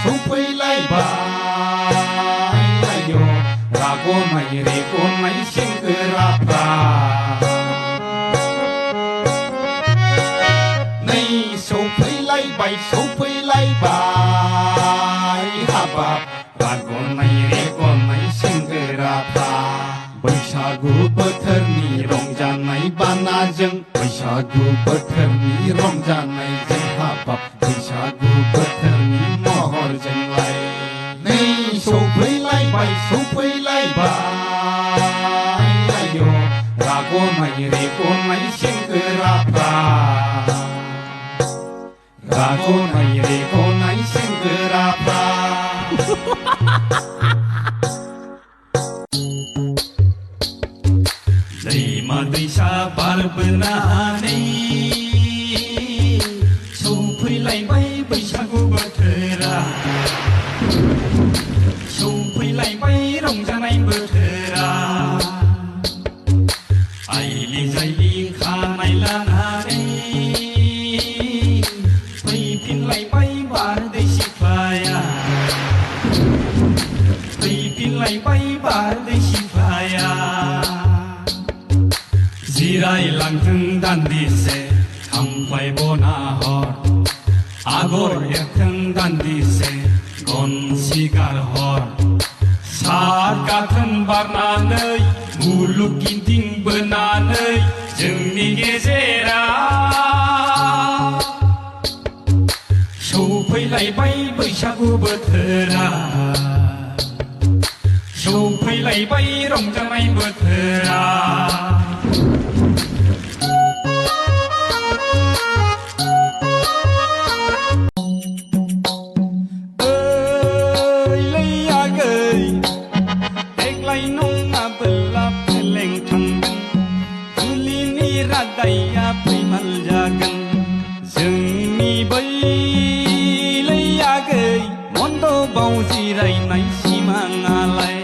सफैलायबाय आय' राग'नाय रेग'नाय सेंग्राफ्रा नै सफैलायबाय हाबाब राग'नाय रेग'नाय सेंग्राफ्रा बैसागु बोथोरनि रंजानाय बानाजों बैसागु बोथोरनि रंजानायजों हाबाब बैसागु बोथोरनि महरजोंलाय नै सफैलायबाय आय' राग'नाय रेग'नाय सेंग्राफ्रा राग'नाय रेग'नाय सेंग्राफ्रा दैमा दैसा बारबोनानै सफैलायबाय बैसागु बोथोरा सफैलायबाय रंजानाय बोथोरा आइलि जाइलि खानाय लानानै फैफिनलायबाय बारदै सिख्लाया फैफिनलायबाय बारदै सिख्लाया जिरायलांथों दान्दिसे खामफ्लाय बना हर आगर एरथों दान्दिसे गनसि गारहर सार गाथोन बारनानै मुलुग गिदिंबोनानै जोंनि गेजेराव सफैलायबाय बैसागु बोथोरा सफैलायबाय रंजानाय बोथोरा देग्लाय नङाबोला फेलें थांगोन जुलिनि रादाइया फैमाल जागोन जोंनि बै लैयागै मन्दबाव जिरायनाय सिमाङालाय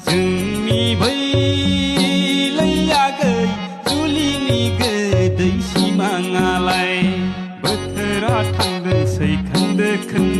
जोंनि बै लैयागै जुलिनि गोदै सिमाङालाय बोथोरा थांदोंसै खोन्दो खोन्दो